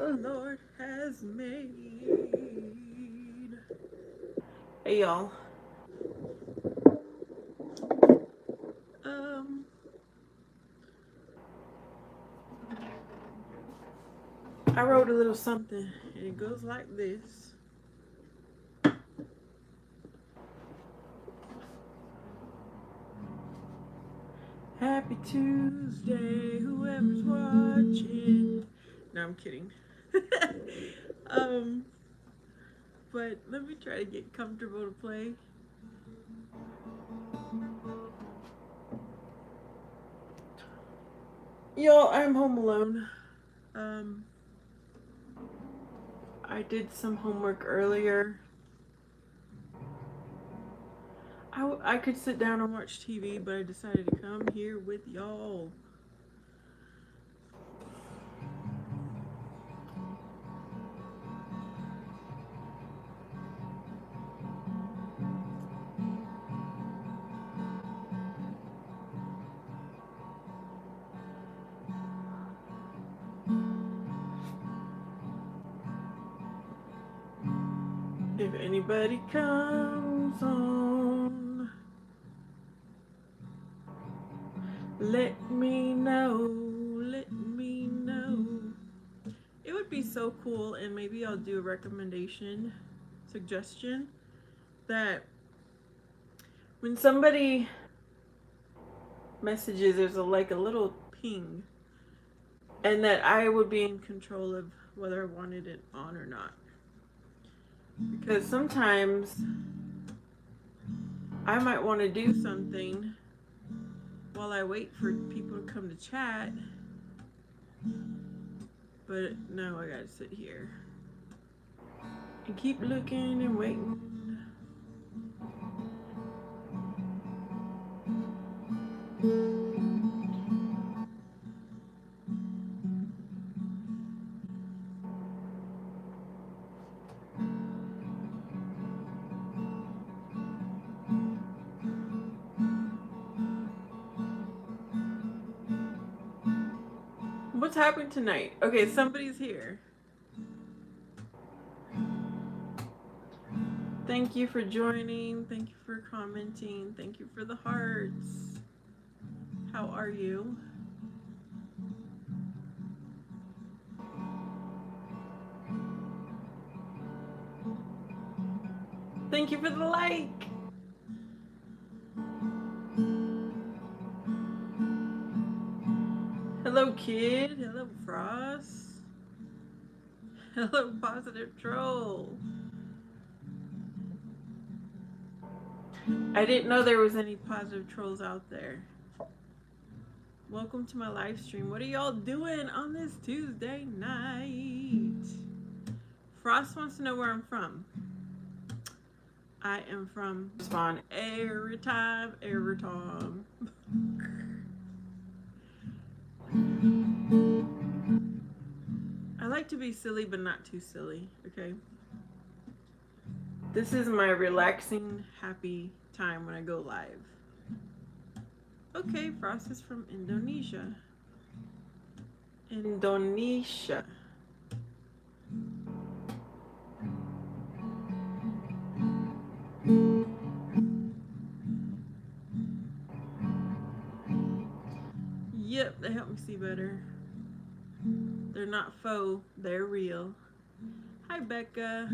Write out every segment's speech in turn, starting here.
the Lord has made. Hey y'all. Um I wrote a little something and it goes like this. Happy Tuesday, whoever's watching. No, I'm kidding. um but let me try to get comfortable to play. Y'all, I'm home alone. Um I did some homework earlier. I could sit down and watch TV, but I decided to come here with y'all. If anybody comes on, let me know. Let me know. It would be so cool, and maybe I'll do a recommendation, suggestion that when somebody messages, there's like a little ping, and that I would be in control of whether I wanted it on or not. Because sometimes I might want to do something while I wait for people to come to chat. But no, I gotta sit here and keep looking and waiting. What's happening tonight? Okay, somebody's here. Thank you for joining. Thank you for commenting. Thank you for the hearts. How are you? Thank you for the like. Hello, kid. Hello, Frost. Hello, positive troll. I didn't know there was any positive trolls out there. Welcome to my live stream. What are y'all doing on this Tuesday night? Frost wants to know where I'm from. I am from Spawn every time, every time. I like to be silly, but not too silly, okay? This is my relaxing, happy time when I go live. Okay, Frost is from Indonesia. Indonesia. Yep, they help me see better. They're not faux, they're real. Hi, Becca.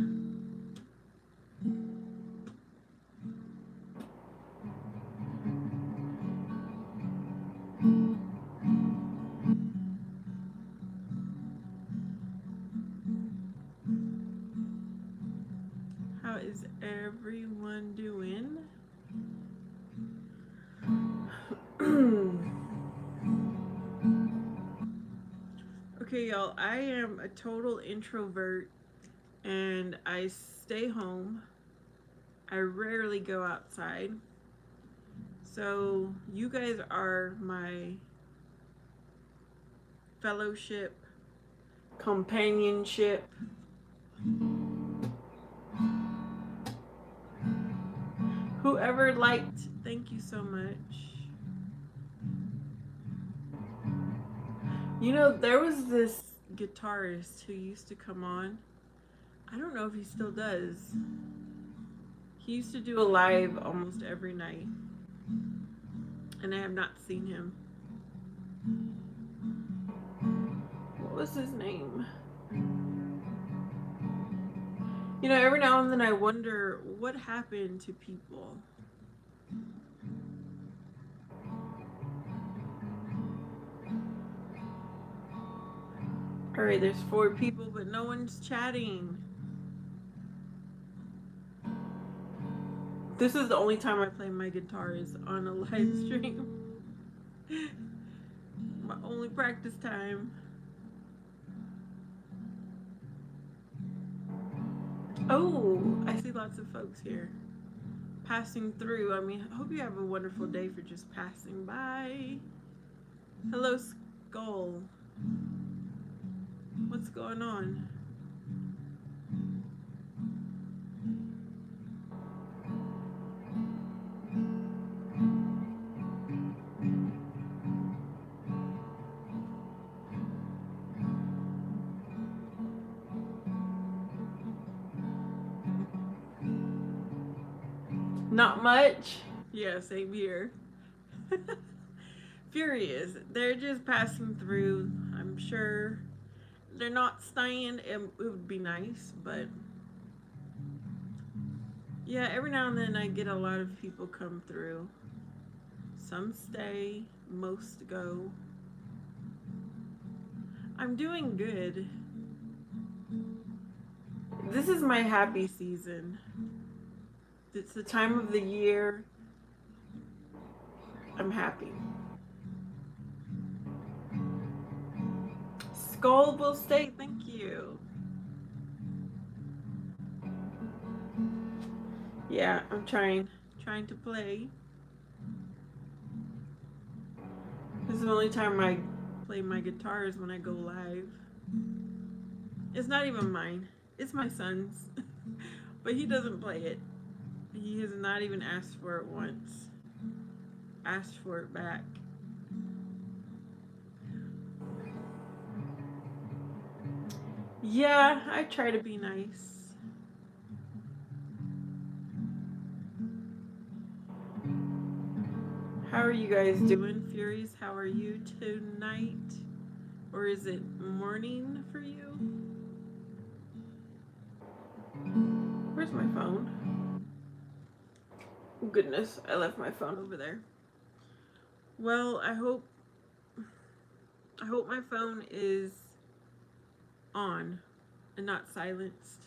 How is everyone doing? Okay, y'all, I am a total introvert and I stay home. I rarely go outside. So, you guys are my fellowship, companionship. Whoever liked, thank you so much. You know, there was this guitarist who used to come on. I don't know if he still does. He used to do a live almost every night, and I have not seen him. What was his name? You know, every now and then I wonder what happened to people. All right, there's 4 people, but no one's chatting. This is the only time I play my guitar is on a live stream. My only practice time. Oh, I see lots of folks here passing through. I mean, I hope you have a wonderful day for just passing by. Hello, Skull. What's going on? Not much. Yeah, same here. Furious. They're just passing through. I'm sure they're not staying. It would be nice, but yeah, every now and then I get a lot of people come through. Some stay, most go. I'm doing good. This is my happy season. It's the time of the year I'm happy. Skull will stay, thank you. Yeah, I'm trying to play. This is the only time I play my guitar is when I go live. It's not even mine. It's my son's. But he doesn't play it. He has not even asked for it once. Asked for it back. Yeah, I try to be nice. How are you guys doing, Furies? How are you tonight? Or is it morning for you? Where's my phone? Goodness, I left my phone over there. Well, I hope my phone is on and not silenced.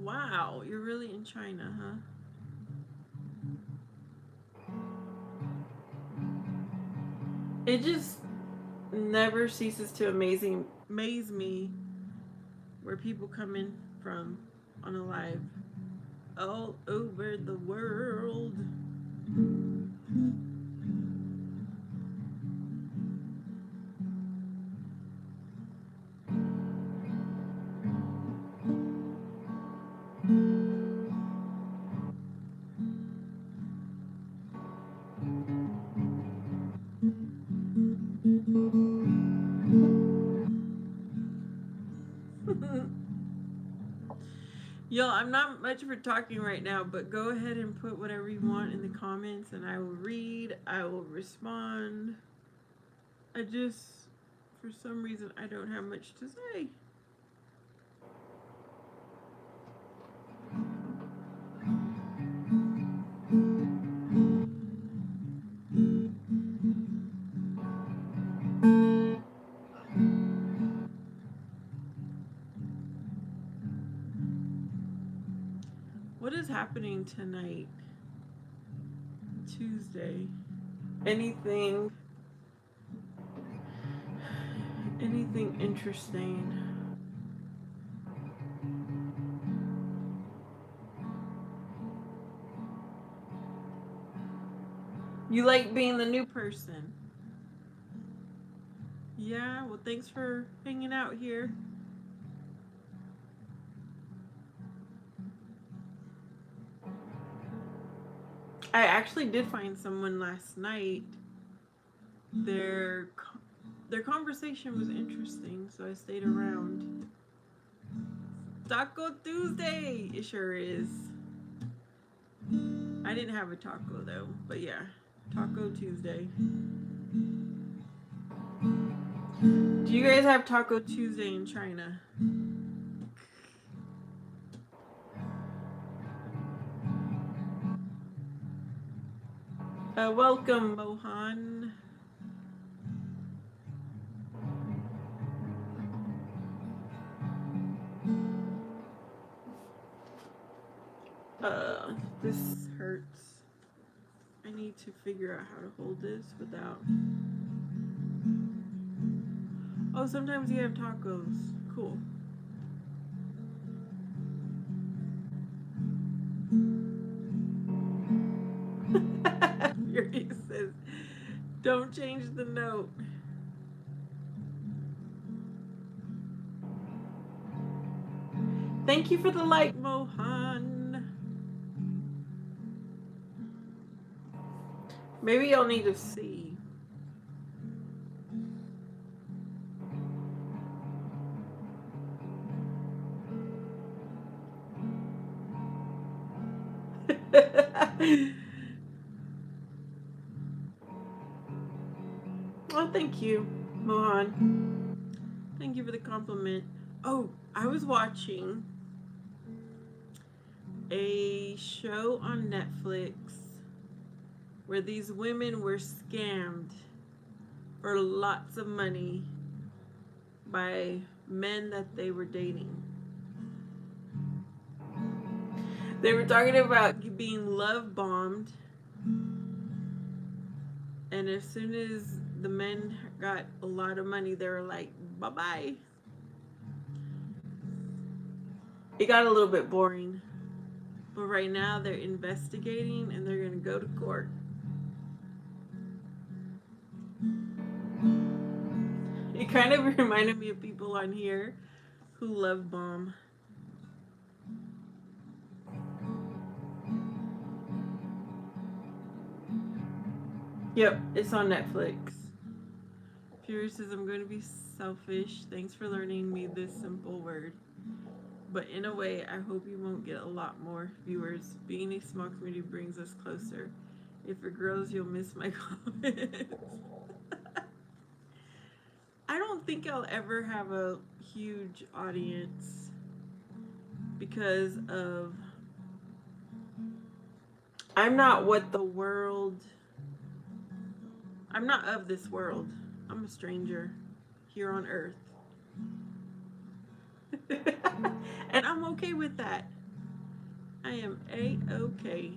Wow, you're really in China, huh? It just never ceases to amaze me where people come in from on a live all over the world. Yo, I'm not much for talking right now, but go ahead and put whatever you want in the comments and I will read, I will respond. I just, for some reason, I don't have much to say. What is happening tonight? Tuesday. Anything interesting? You like being the new person. Yeah, well, thanks for hanging out here. I actually did find someone last night. Their their conversation was interesting, so I stayed around. Taco Tuesday! It sure is. I didn't have a taco though, but yeah, Taco Tuesday. Do you guys have Taco Tuesday in China? Welcome, Mohan. This hurts. I need to figure out how to hold this without. Oh, sometimes you have tacos. Cool. Furious says, don't change the note. Thank you for the like, Mohan. Maybe I'll need to see. Oh, thank you, Mohan. Thank you for the compliment. Oh, I was watching a show on Netflix where these women were scammed for lots of money by men that they were dating. They were talking about being love bombed, and as soon as the men got a lot of money, they were like, bye bye. It got a little bit boring, but right now they're investigating and they're going to go to court. It kind of reminded me of people on here who love bomb. Yep, it's on Netflix. Fury says, I'm going to be selfish. Thanks for learning me this simple word. But in a way, I hope you won't get a lot more viewers. Being a small community brings us closer. If it grows, you'll miss my comments. I don't think I'll ever have a huge audience because of I'm not what the world I'm not of this world. I'm a stranger here on earth. And I'm okay with that. I am A-okay.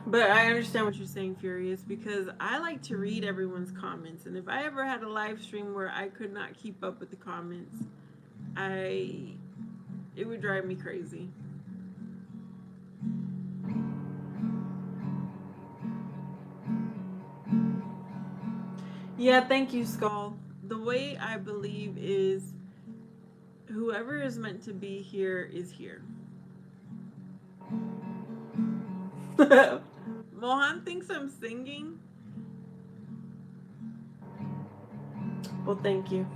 But I understand what you're saying, Furious, because I like to read everyone's comments. And if I ever had a live stream where I could not keep up with the comments, it would drive me crazy. Yeah, thank you, Skull. The way I believe is whoever is meant to be here is here. Mohan thinks I'm singing. Well, thank you.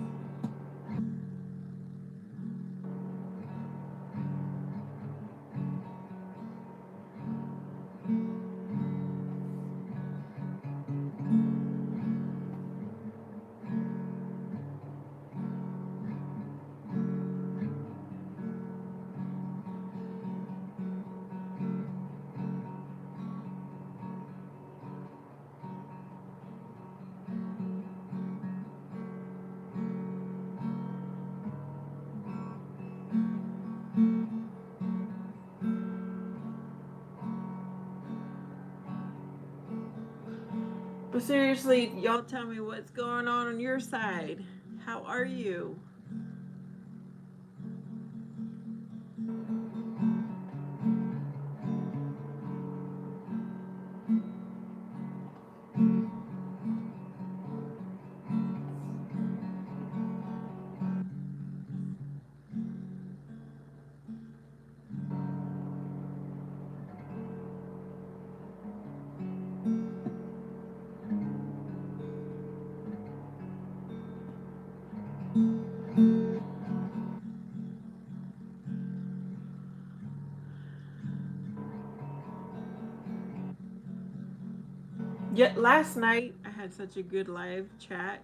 But seriously, y'all tell me what's going on your side. How are you? Yet last night I had such a good live chat.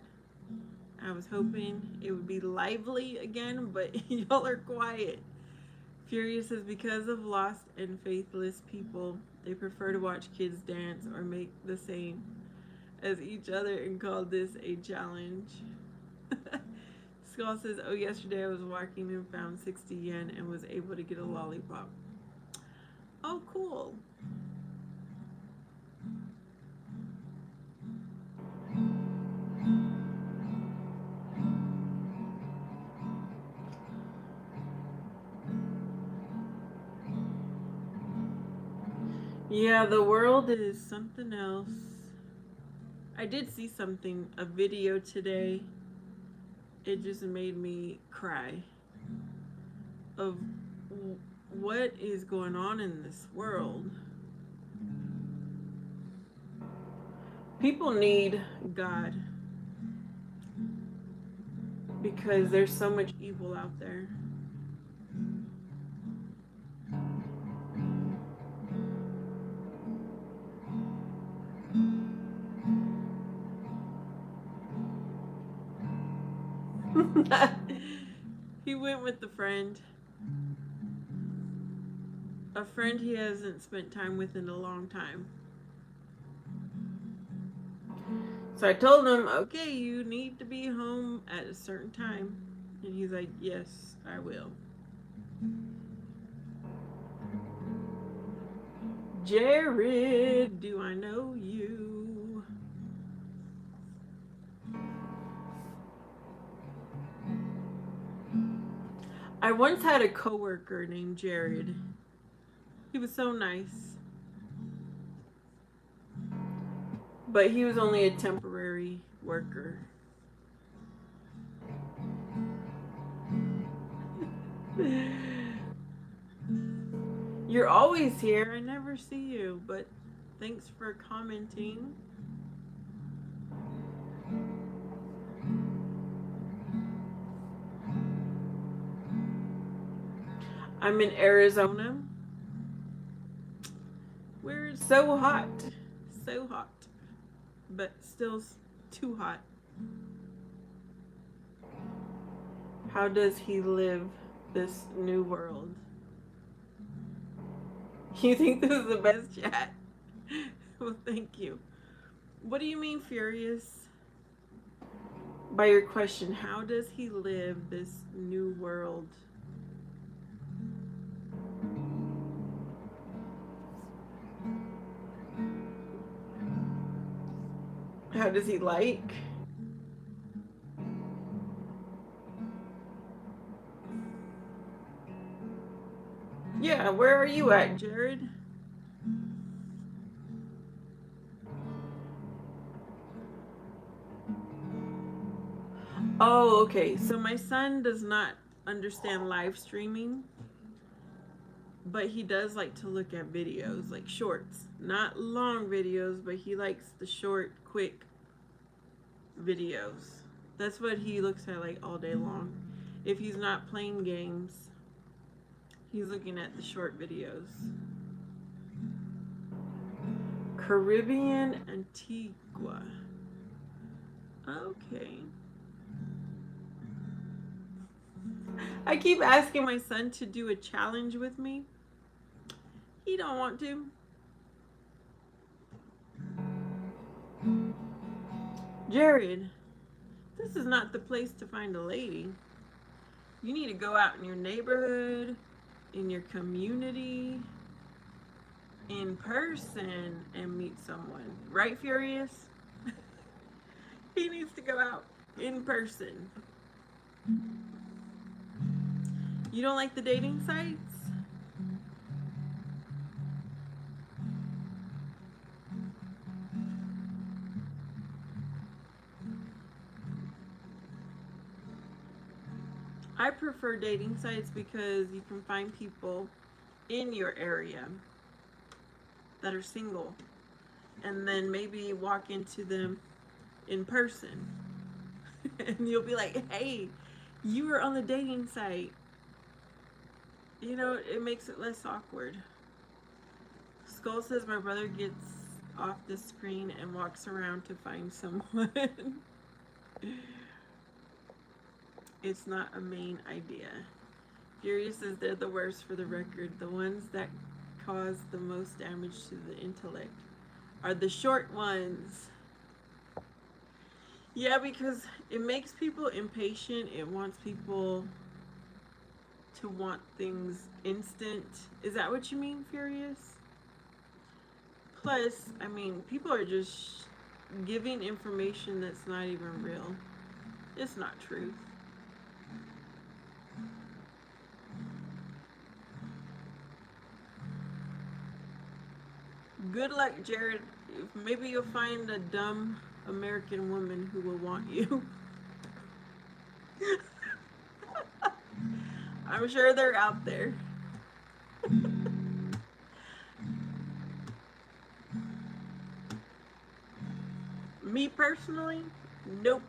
I was hoping it would be lively again, but y'all are quiet. Furious says because of lost and faithless people, they prefer to watch kids dance or make the same as each other and call this a challenge. Skull says, oh, yesterday I was walking and found 60 yen and was able to get a lollipop. Oh, cool. Yeah, the world is something else. I did see something, a video today. It just made me cry of what is going on in this world. People need God because there's so much evil out there. He went with the friend. A friend he hasn't spent time with in a long time. So I told him, okay, you need to be home at a certain time. And he's like, yes, I will. Jared, do I know you? I once had a coworker named Jared. He was so nice. But he was only a temporary worker. You're always here. I never see you, but thanks for commenting. I'm in Arizona, where it's so hot. So hot. But still too hot. How does he live this new world? You think this is the best chat? Well, thank you. What do you mean, Furious? By your question, how does he live this new world? How does he like? Yeah, where are you at, Jared? Oh, okay. So my son does not understand live streaming, but he does like to look at videos, like shorts. Not long videos, but he likes the short, quick videos. That's what he looks at like all day long. If he's not playing games, he's looking at the short videos. Caribbean Antigua. Okay. I keep asking my son to do a challenge with me. He don't want to. Jared, this is not the place to find a lady. You need to go out in your neighborhood, in your community, in person, and meet someone. Right, Furious? He needs to go out in person. You don't like the dating sites? I prefer dating sites because you can find people in your area that are single and then maybe walk into them in person. And you'll be like, hey, you were on the dating site. You know, it makes it less awkward. Skull says my brother gets off the screen and walks around to find someone. It's not a main idea. Furious says they're the worst for the record. The ones that cause the most damage to the intellect are the short ones. Yeah, because it makes people impatient. It wants people to want things instant. Is that what you mean, Furious? Plus, I mean, people are just giving information that's not even real. It's not truth. Good luck, Jared. Maybe you'll find a dumb American woman who will want you. I'm sure they're out there. Me personally, nope.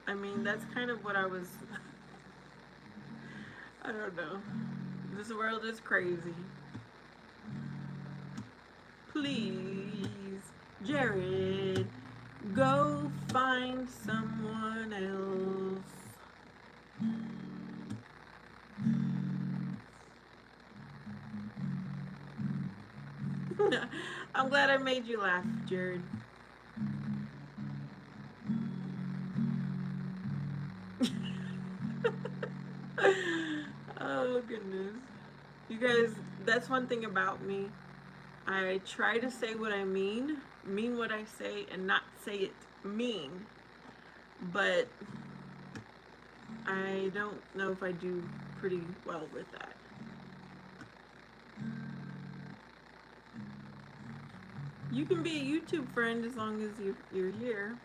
I mean, that's kind of what I was. I don't know. This world is crazy. Please, Jared, go find someone else. I'm glad I made you laugh, Jared. Oh, goodness. You guys, that's one thing about me. I try to say what I mean what I say, and not say it mean. But I don't know if I do pretty well with that. You can be a YouTube friend as long as you're here.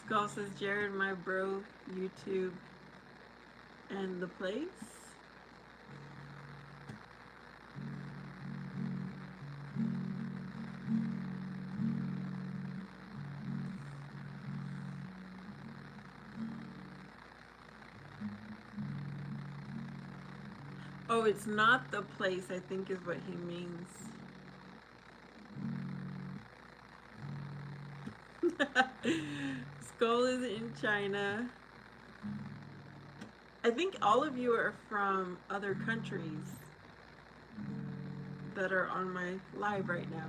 Skull says, Jared, my bro, YouTube, and the place. Oh, it's not the place, I think is what he means. Skull is in China. I think all of you are from other countries that are on my live right now.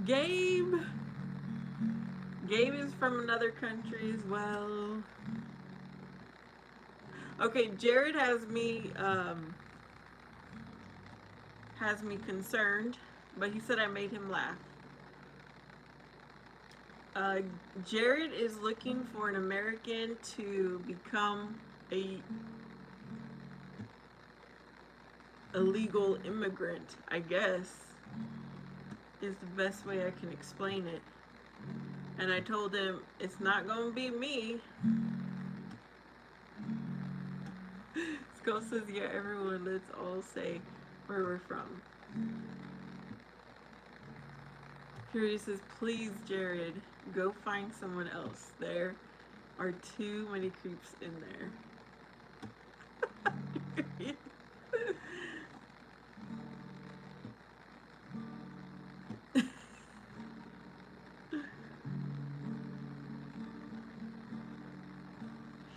Gabe is from another country as well. Okay, Jared has me concerned, but he said I made him laugh. Jared is looking for an American to become a illegal immigrant, I guess, is the best way I can explain it. And I told him, it's not gonna be me. Skull says, yeah, everyone, let's all say where we're from. Fury says, please, Jared, go find someone else. There are too many creeps in there.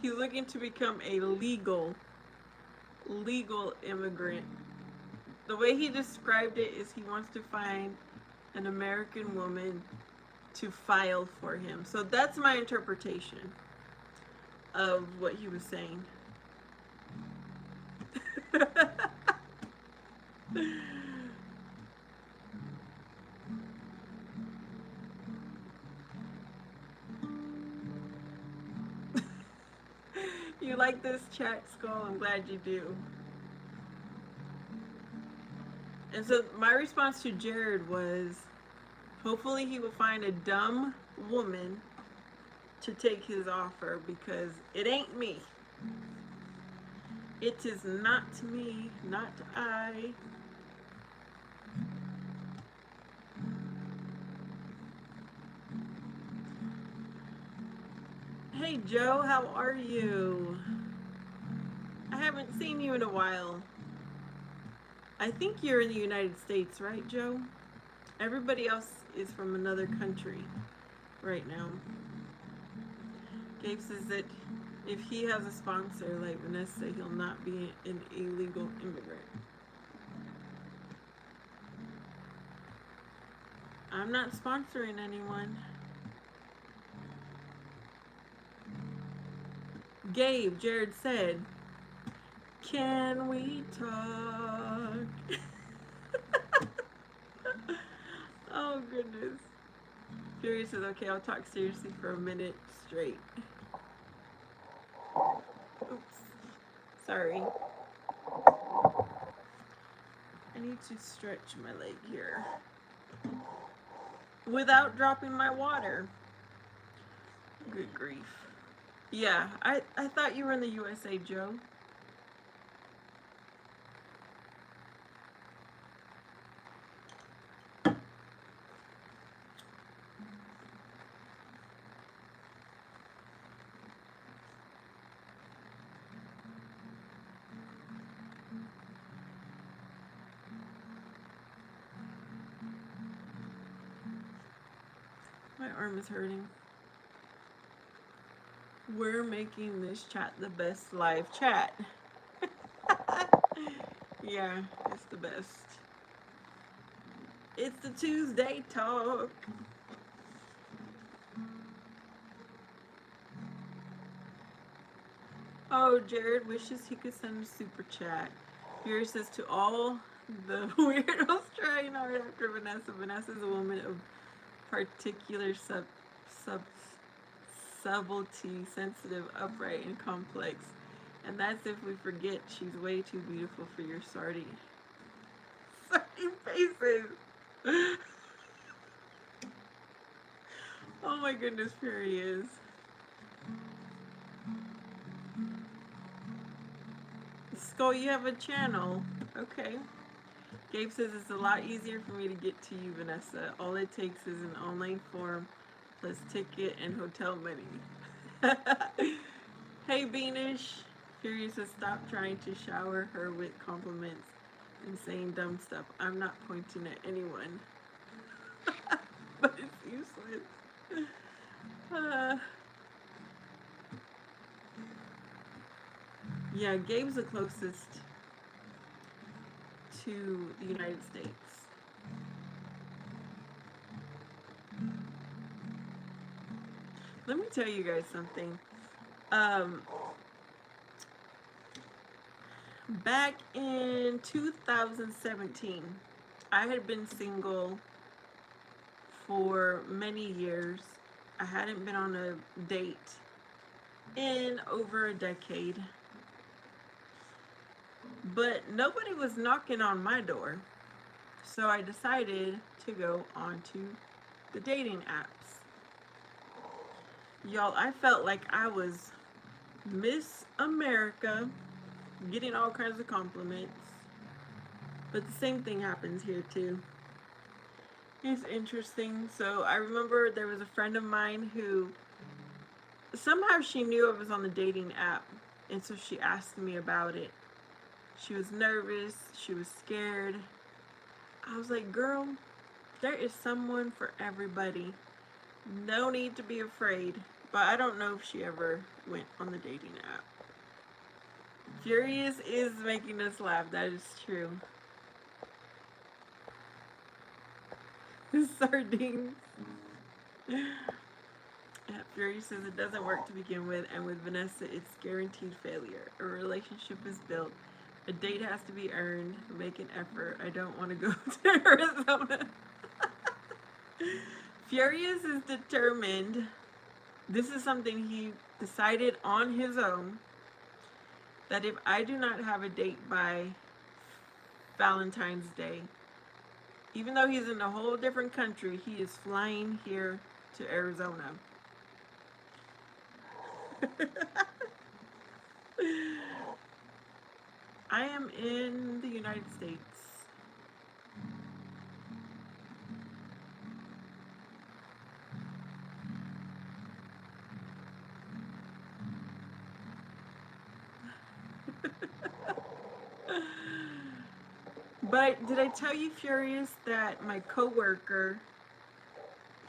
He's looking to become a legal immigrant. The way he described it is he wants to find an American woman to file for him. So that's my interpretation of what he was saying. You like this chat, Skull? I'm glad you do. And so my response to Jared was, hopefully he will find a dumb woman to take his offer, because it ain't me. It is not me, not I. Hey Joe, how are you? I haven't seen you in a while. I think you're in the United States, right, Joe? Everybody else is from another country right now. Gabe says that if he has a sponsor like Vanessa, he'll not be an illegal immigrant. I'm not sponsoring anyone. Gabe, Jared said, can we talk? Oh, goodness. Fury says, okay, I'll talk seriously for a minute straight. Oops. Sorry. I need to stretch my leg here without dropping my water. Good grief. Yeah, I thought you were in the USA, Joe. My arm is hurting. We're making this chat the best live chat. Yeah, it's the best. It's the Tuesday talk. Oh, Jared wishes he could send a super chat. Fury says to all the weirdos trying hard after Vanessa. Vanessa's a woman of particular subtlety, sensitive, upright, and complex. And that's if we forget she's way too beautiful for your sardine. Sardine faces. Oh my goodness, Fury is. Skull, you have a channel. Okay. Gabe says it's a lot easier for me to get to you, Vanessa. All it takes is an online form plus ticket and hotel money. Hey, Beanish. Fury says stop trying to shower her with compliments and saying dumb stuff. I'm not pointing at anyone. But it's useless. Yeah, Gabe's the closest to the United States. Let me tell you guys something. Back in 2017, I had been single for many years. I hadn't been on a date in over a decade. But nobody was knocking on my door. So I decided to go onto the dating apps. Y'all, I felt like I was Miss America, getting all kinds of compliments. But the same thing happens here too. It's interesting. So I remember there was a friend of mine who somehow she knew I was on the dating app, and so she asked me about it. She was nervous, she was scared. I was like, girl, there is someone for everybody. No need to be afraid. But I don't know if she ever went on the dating app. Furious is making us laugh. That is true. Sardines. Furious says it doesn't work to begin with, and with Vanessa, it's guaranteed failure. A relationship is built. A date has to be earned. Make an effort. I don't want to go to Arizona. Furious is determined. This is something he decided on his own, that if I do not have a date by Valentine's Day, even though he's in a whole different country, he is flying here to Arizona. I am in the United States. But did I tell you, Furious, that my coworker,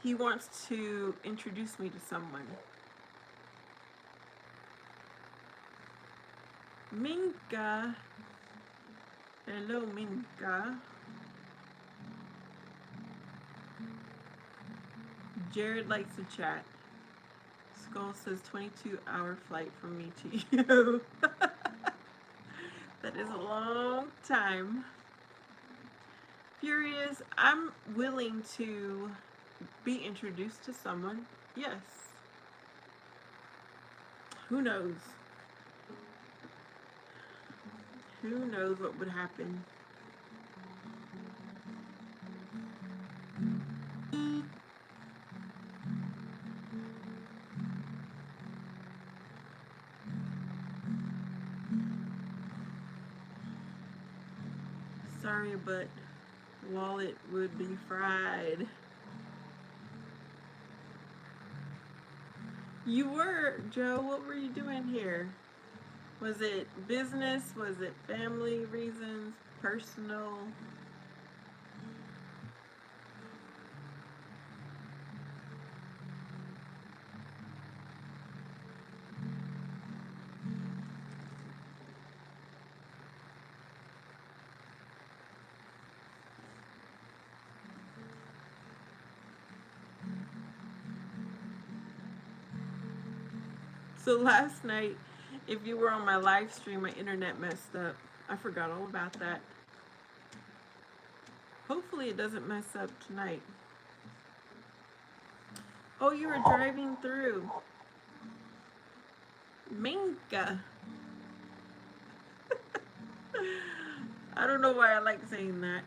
he wants to introduce me to someone? Minka. Hello, Minka. Jared likes to chat. Skull says 22-hour flight from me to you. That is a long time. Furious, I'm willing to be introduced to someone. Yes. Who knows? Who knows what would happen? Sorry, but wallet would be fried. You were, Joe. What were you doing here? Was it business? Was it family reasons? Personal? So last night, if you were on my live stream, my internet messed up. I forgot all about that. Hopefully it doesn't mess up tonight. Oh, you were driving through. Minka. I don't know why I like saying that.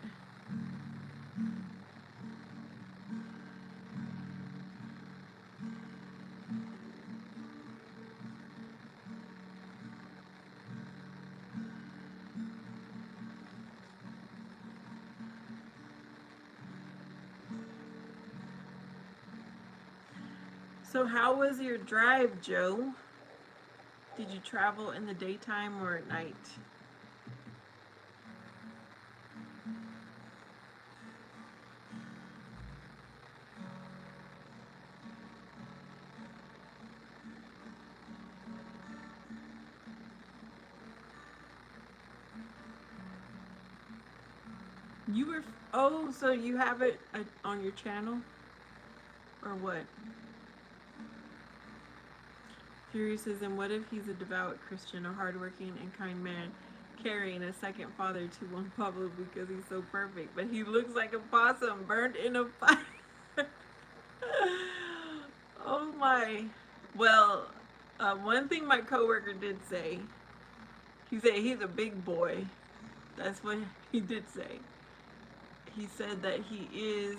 So how was your drive, Joe? Did you travel in the daytime or at night? You were, oh, so you have it on your channel? Or what? Fury says, and what if he's a devout Christian, a hardworking and kind man, carrying a second father to Juan Pablo because he's so perfect, but he looks like a possum burned in a fire? Oh my. Well, one thing my coworker did say, he said he's a big boy. That's what he did say. He said that he is,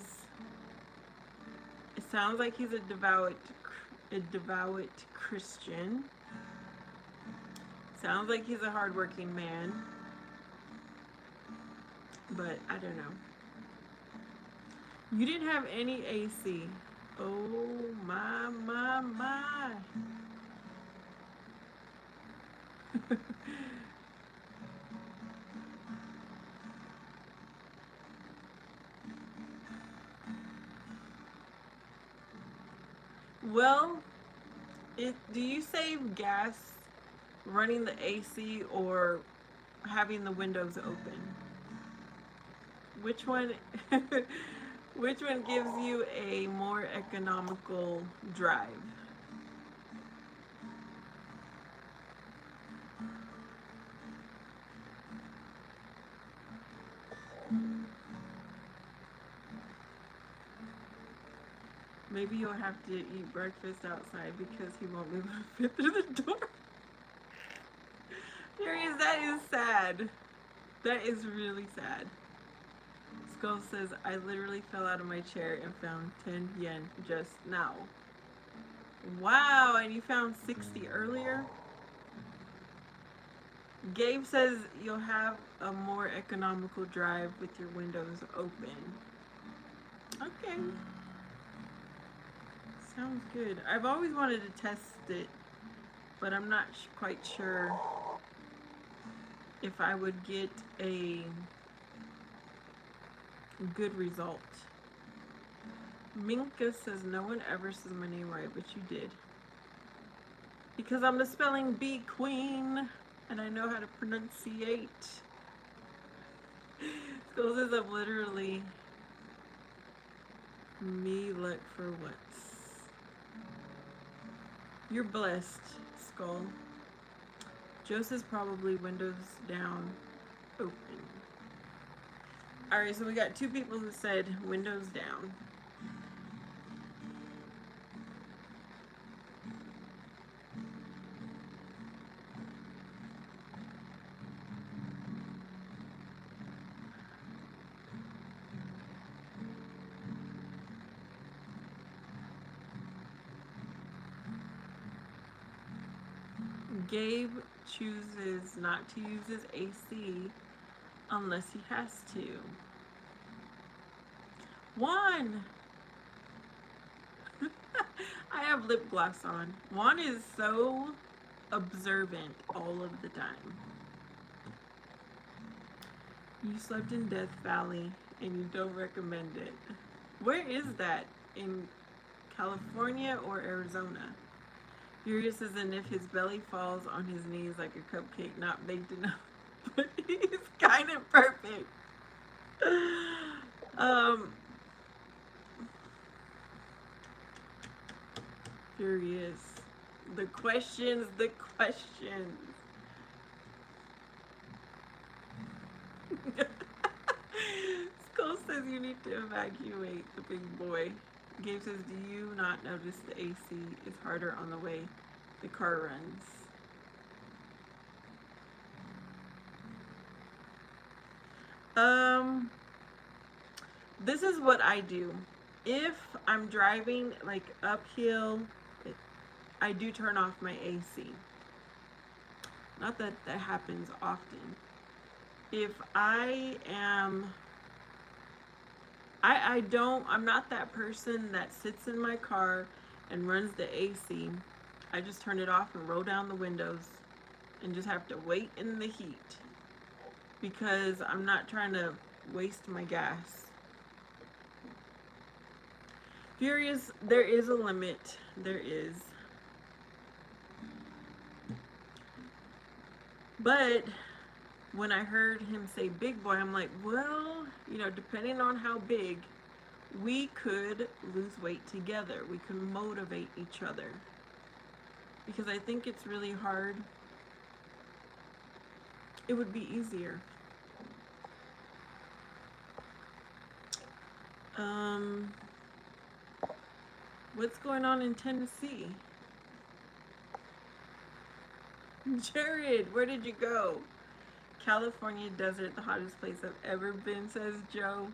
it sounds like he's a devout Christian. Sounds like he's a hardworking man. But I don't know. You didn't have any AC. Oh my, my, my. Well, do you save gas running the AC or having the windows open? Which one which one gives you a more economical drive? Maybe you'll have to eat breakfast outside because he won't be able to fit through the door. Furious, that is sad. That is really sad. Skull says, I literally fell out of my chair and found 10 yen just now. Wow, and you found 60 earlier? Gabe says you'll have a more economical drive with your windows open. Okay. Sounds good. I've always wanted to test it, but I'm not quite sure if I would get a good result. Minka says no one ever says my name right, but you did. Because I'm the spelling bee queen, and I know how to pronunciate. Skull says I'm literally me luck for once. You're blessed, Skull. Joseph's probably windows down, open. Alright, so we got two people who said windows down. Gabe chooses not to use his AC unless he has to. Juan! I have lip gloss on. Juan is so observant all of the time. You slept in Death Valley and you don't recommend it. Where is that? In California or Arizona? Furious as in if his belly falls on his knees like a cupcake not baked enough. But he's kind of perfect. Furious. The questions. Skull says you need to evacuate the big boy. Gabe says, do you not notice the AC is harder on the way the car runs? This is what I do. If I'm driving like uphill, I do turn off my AC. Not that that happens often. If I am, I'm not that person that sits in my car and runs the AC. I just turn it off and roll down the windows and just have to wait in the heat because I'm not trying to waste my gas. Furious, there is a limit. There is. But when I heard him say big boy, I'm like, well, you know, depending on how big, we could lose weight together. We could motivate each other. Because I think it's really hard. It would be easier. What's going on in Tennessee? Jared, where did you go? California desert, the hottest place I've ever been, says Joe.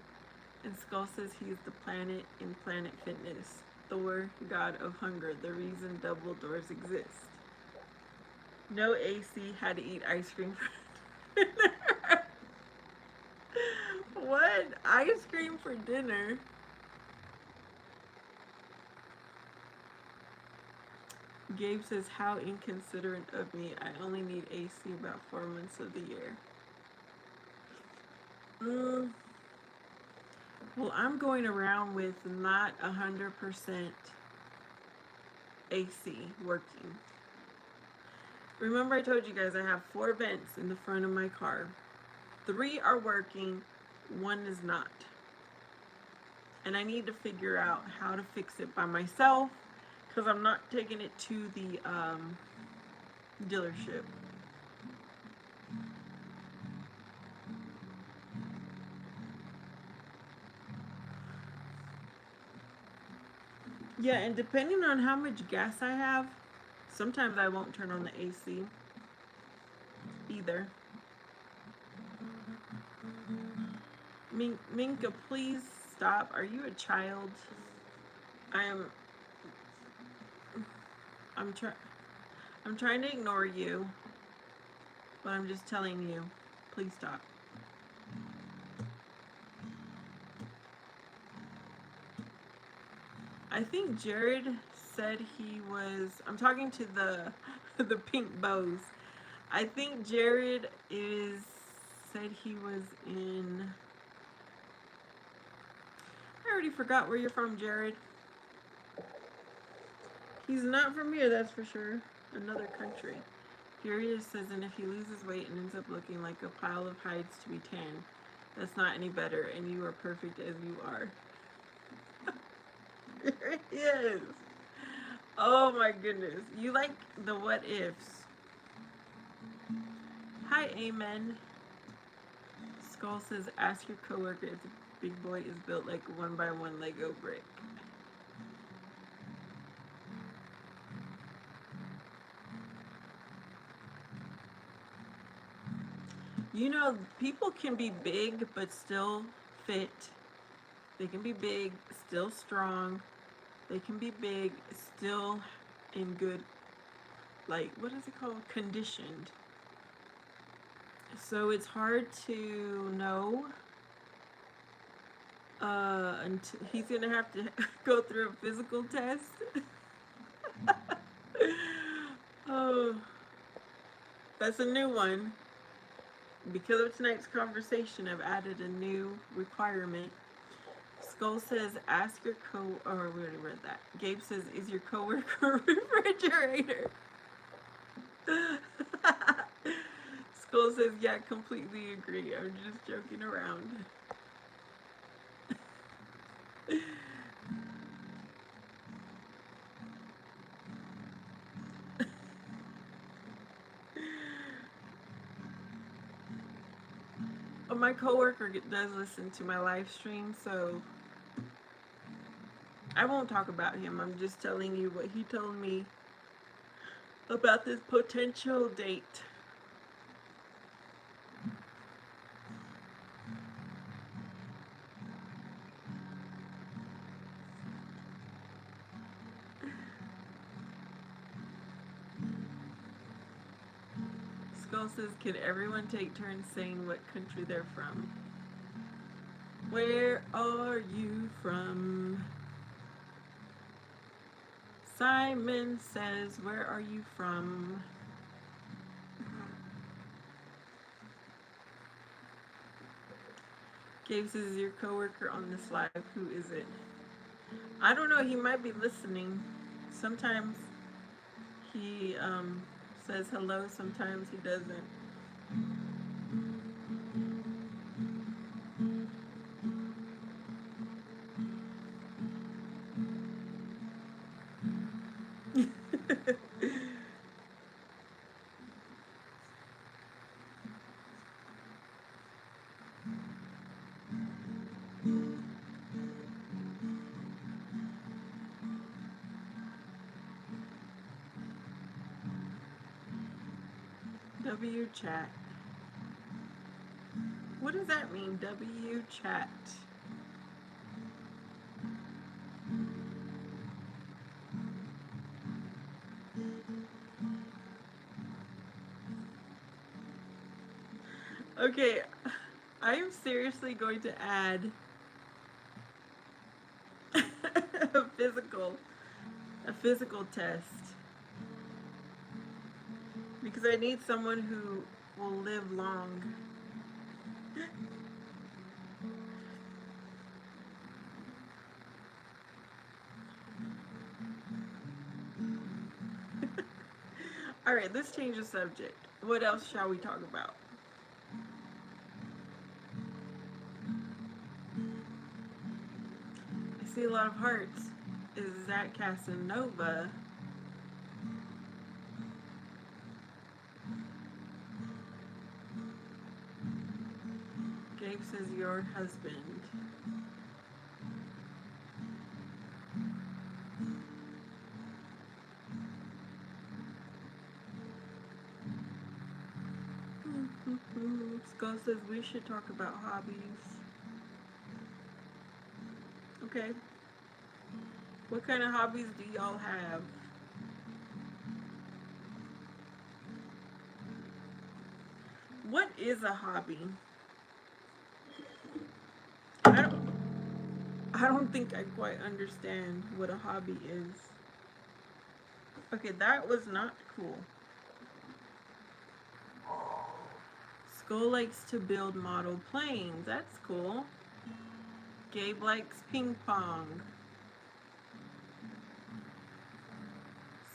And Skull says he's the planet in Planet Fitness. Thor, god of hunger, the reason double doors exist. No AC, had to eat ice cream for dinner. What? Ice cream for dinner? Gabe says, how inconsiderate of me. I only need AC about 4 months of the year. Well, I'm going around with not 100% AC working. Remember I told you guys I have 4 vents in the front of my car. 3 are working, 1 is not. And I need to figure out how to fix it by myself because I'm not taking it to the dealership. Yeah, and depending on how much gas I have, sometimes I won't turn on the AC either. Minka, please stop. Are you a child? I'm trying to ignore you. but I'm just telling you, please stop. I think Jared said he was. I'm talking to the the pink bows. I think Jared is said he was in. I already forgot where you're from, Jared. He's not from here, that's for sure. Another country. Furious says, and if he loses weight and ends up looking like a pile of hides to be tan, that's not any better, and you are perfect as you are. There he is. Oh my goodness. You like the what ifs. Hi, Amen. Skull says, ask your coworker if the big boy is built like a 1x1 Lego brick. You know, people can be big but still fit. They can be big, still strong. They can be big, still in good, like, what is it called? Conditioned. So it's hard to know. Until he's gonna have to go through a physical test. Oh, that's a new one. Because of tonight's conversation, I've added a new requirement. Skull says, ask your oh, we already read that. Gabe says, is your coworker a refrigerator? Skull says, yeah, completely agree. I'm just joking around. My coworker does listen to my live stream, so I won't talk about him. I'm just telling you what he told me about this potential date. Skull says, can everyone take turns saying what country they're from? Where are you from? Simon says, where are you from? Gabe says, is your coworker on this live? Who is it? I don't know. He might be listening. Sometimes he says hello. Sometimes he doesn't. W chat. What does that mean? W chat. Okay, I am seriously going to add a physical test because I need someone who will live long. All right, let's change the subject. What else shall we talk about? I see a lot of hearts. Is that Casanova? Gabe says your husband. Skull says we should talk about hobbies. Okay. What kind of hobbies do y'all have? What is a hobby? I don't I don't think I quite understand what a hobby is. Okay, that was not cool. Skull likes to build model planes. That's cool. Gabe likes ping pong.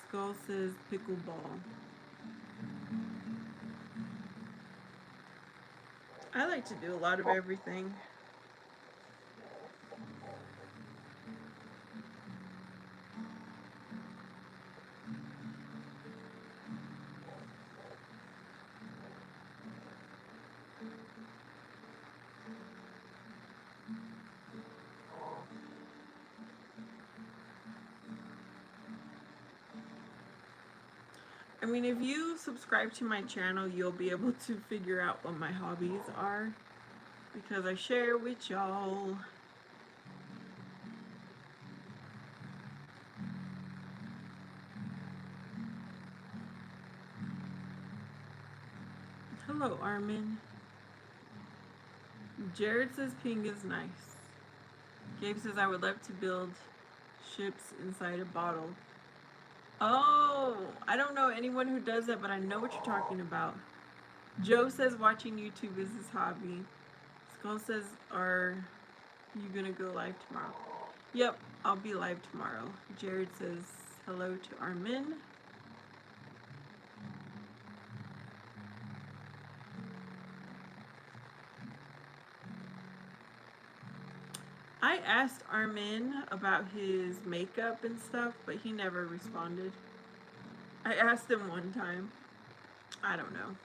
Skull says pickleball. I like to do a lot of everything. I mean, if you subscribe to my channel, you'll be able to figure out what my hobbies are because I share with y'all. Hello, Armin. Jared says ping is nice. Gabe says I would love to build ships inside a bottle. Oh, I don't know anyone who does that, but I know what you're talking about. Joe says watching YouTube is his hobby. Skull says, are you gonna go live tomorrow? Yep, I'll be live tomorrow. Jared says hello to Armin. I asked Armin about his makeup and stuff, but he never responded. I asked him one time. I don't know.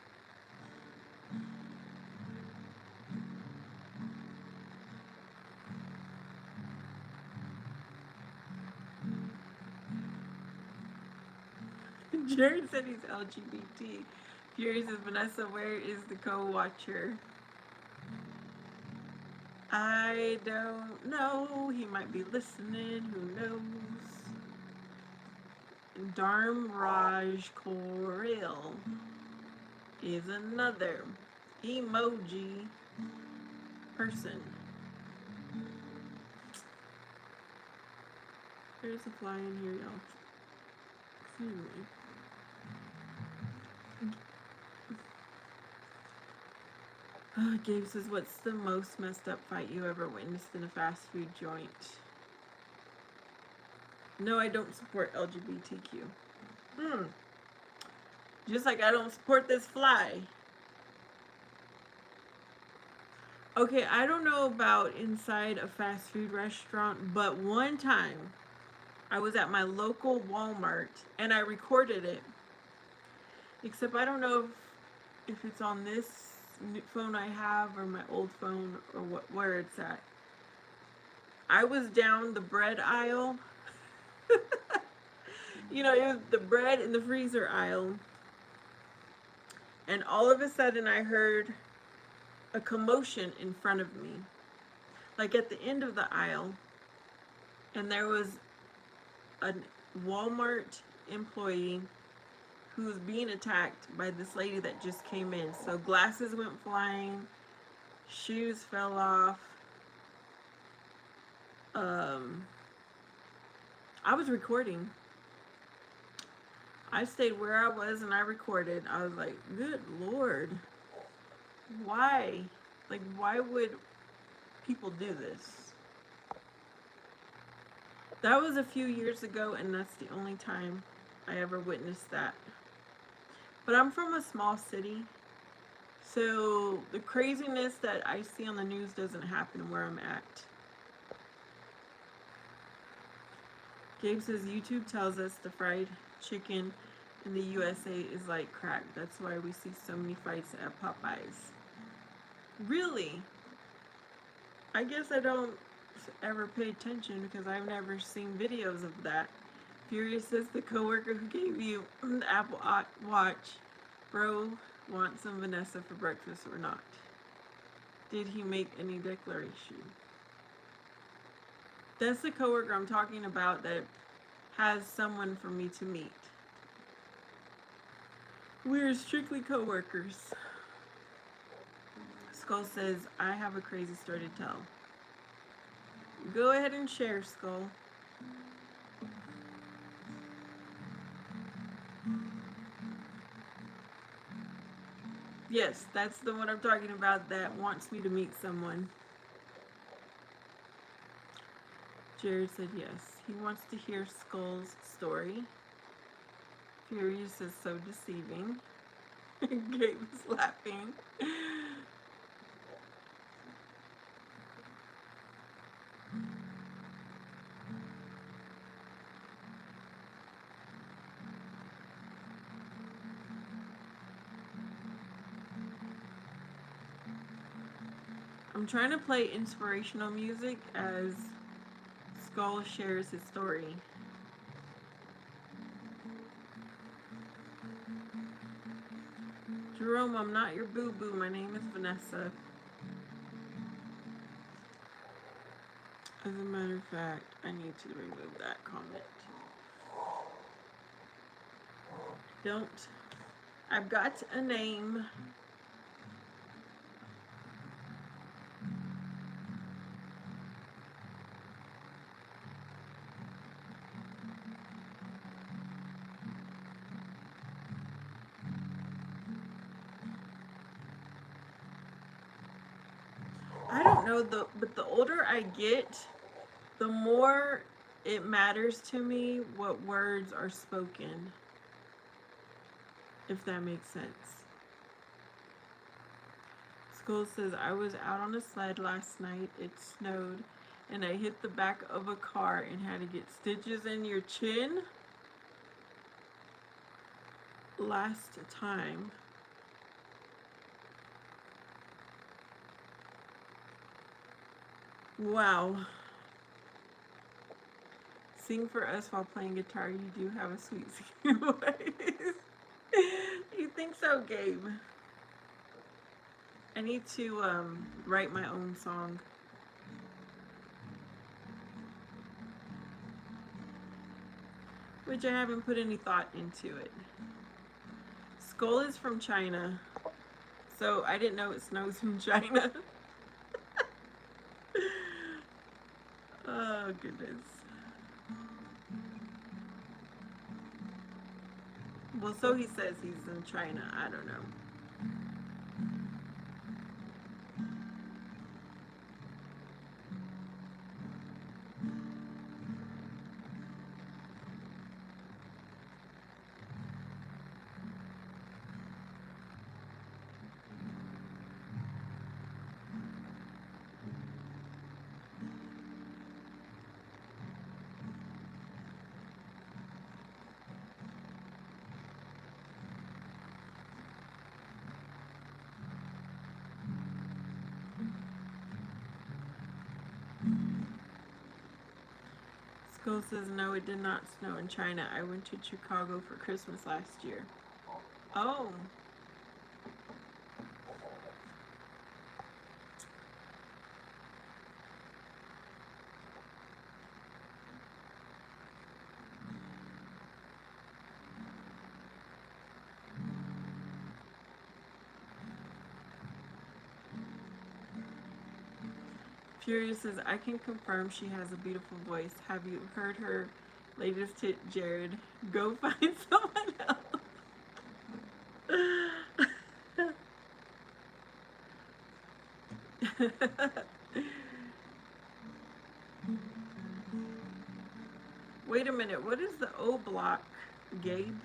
Jared said he's LGBT. Fury says, Vanessa, where is the co-watcher? I don't know. He might be listening. Who knows? Dharmraj Koril is another emoji person. There's a fly in here, y'all. Excuse me. Gabe says, what's the most messed up fight you ever witnessed in a fast food joint? No, I don't support LGBTQ. Just like I don't support this fly. Okay, I don't know about inside a fast food restaurant, but one time I was at my local Walmart and I recorded it. Except I don't know if it's on this phone I have or my old phone or where it's at. I was down the bread aisle. You know, it was the bread in the freezer aisle. And all of a sudden I heard a commotion in front of me. Like at the end of the aisle. And there was a Walmart employee who was being attacked by this lady that just came in. So glasses went flying, shoes fell off. I was recording. I stayed where I was and I recorded. I was like, good Lord. Why? Like, why would people do this? That was a few years ago, and that's the only time I ever witnessed that. But I'm from a small city, so the craziness that I see on the news doesn't happen where I'm at. Gabe says YouTube tells us the fried chicken in the USA is like crack. That's why we see so many fights at Popeyes. Really? I guess I don't ever pay attention because I've never seen videos of that. Furious says the coworker who gave you the Apple Watch, bro, want some Vanessa for breakfast or not? Did he make any declaration? That's the coworker I'm talking about that has someone for me to meet. We're strictly coworkers. Skull says, I have a crazy story to tell. Go ahead and share, Skull. Yes, that's the one I'm talking about that wants me to meet someone. Jared said yes. He wants to hear Skull's story. Furious is so deceiving. Gabe is laughing. I'm trying to play inspirational music as Skull shares his story. Jerome, I'm not your boo-boo. My name is Vanessa. As a matter of fact, I need to remove that comment. Don't. I've got a name. I don't know, but the older I get, the more it matters to me what words are spoken, if that makes sense. School says, I was out on a sled last night. It snowed, and I hit the back of a car and had to get stitches in your chin. Last time. Wow. Sing for us while playing guitar. You do have a sweet voice. You think so, Gabe? I need to write my own song. Which I haven't put any thought into it. Skull is from China. So I didn't know it snows in China. Oh, goodness. Well, so he says he's in China. I don't know. Skull says, no, it did not snow in China. I went to Chicago for Christmas last year. Oh. Furious says, I can confirm she has a beautiful voice. Have you heard her latest hit, Jared? Go find someone else. Wait a minute. What is the O block, Gabe?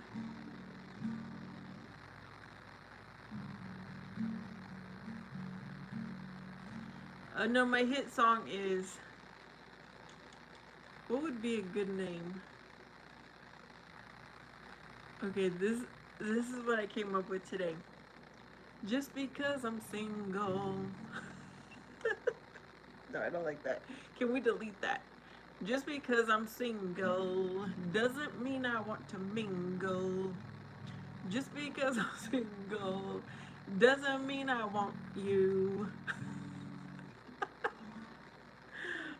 No, my hit song is... What would be a good name? Okay, this is what I came up with today. Just because I'm single. No, I don't like that. Can we delete that? Just because I'm single doesn't mean I want to mingle. Just because I'm single doesn't mean I want you.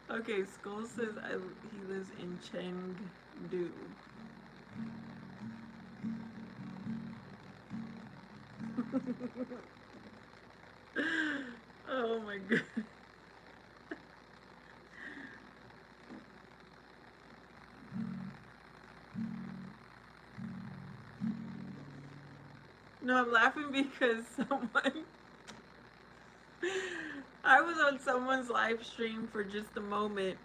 Okay, Skull says he lives in Chengdu. Oh my god. No, I'm laughing because I was on someone's live stream for just a moment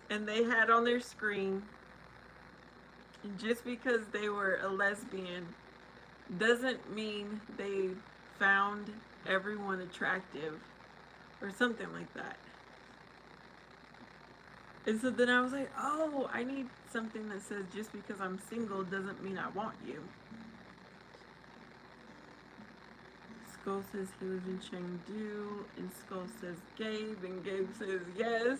and they had on their screen, just because they were a lesbian doesn't mean they found everyone attractive or something like that. And so then I was like, oh, I need something that says just because I'm single doesn't mean I want you. Skull says he lives in Chengdu, and Skull says Gabe, and Gabe says yes.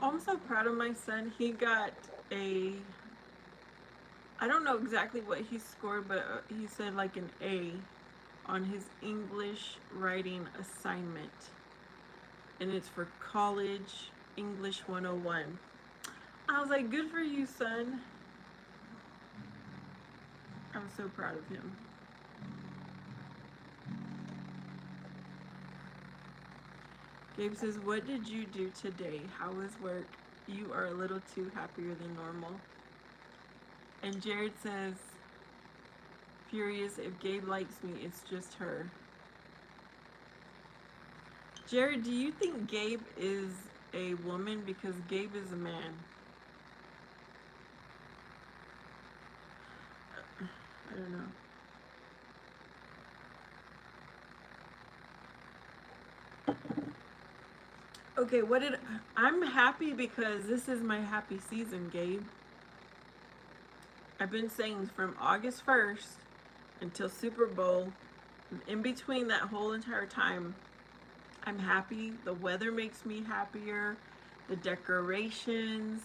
I'm so proud of my son. He got a, I don't know exactly what he scored, but he said like an A on his English writing assignment. And it's for college English 101. I was like, good for you, son. I'm so proud of him. Gabe says, what did you do today? How was work? You are a little too happier than normal. And Jared says, furious, if Gabe likes me, it's just her. Jared, do you think Gabe is a woman? Because Gabe is a man. I don't know. Okay, I'm happy because this is my happy season, Gabe. I've been saying from August 1st until Super Bowl, in between that whole entire time, I'm happy. The weather makes me happier. The decorations,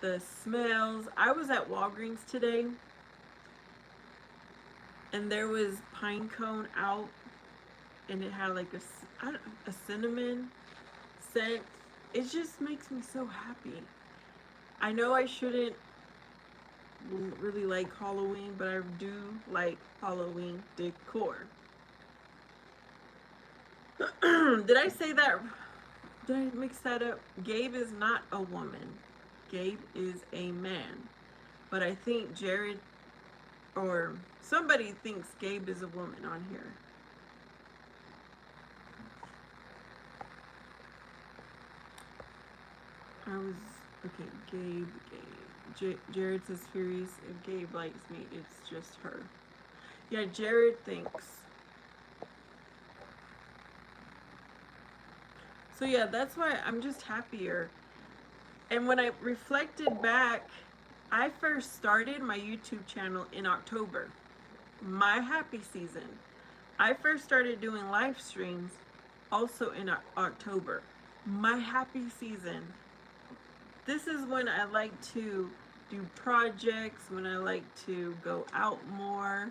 the smells. I was at Walgreens today and there was pine cone out and it had like a cinnamon scent. It just makes me so happy. I know I shouldn't really like Halloween, but I do like Halloween decor. Did I say that? Did I mix that up? Gabe is not a woman. Gabe is a man. But I think Jared or somebody thinks Gabe is a woman on here. I was, okay, Jared says furious. If Gabe likes me, it's just her. Yeah, Jared thinks. So yeah, that's why I'm just happier. And when I reflected back, I first started my YouTube channel in October. My happy season. I first started doing live streams also in October. My happy season. This is when I like to do projects, when I like to go out more.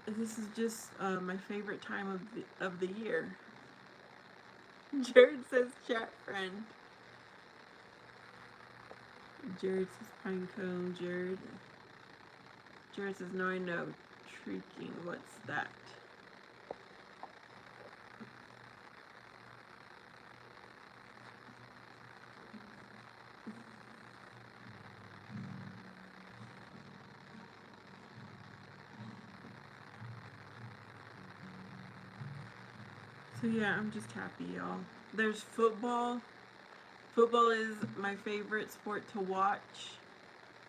This is just my favorite time of the year. Jared says chat friend. Jared says pine cone. Jared says no, I know. Shrieking, what's that? So yeah, I'm just happy, y'all. There's football. Football is my favorite sport to watch.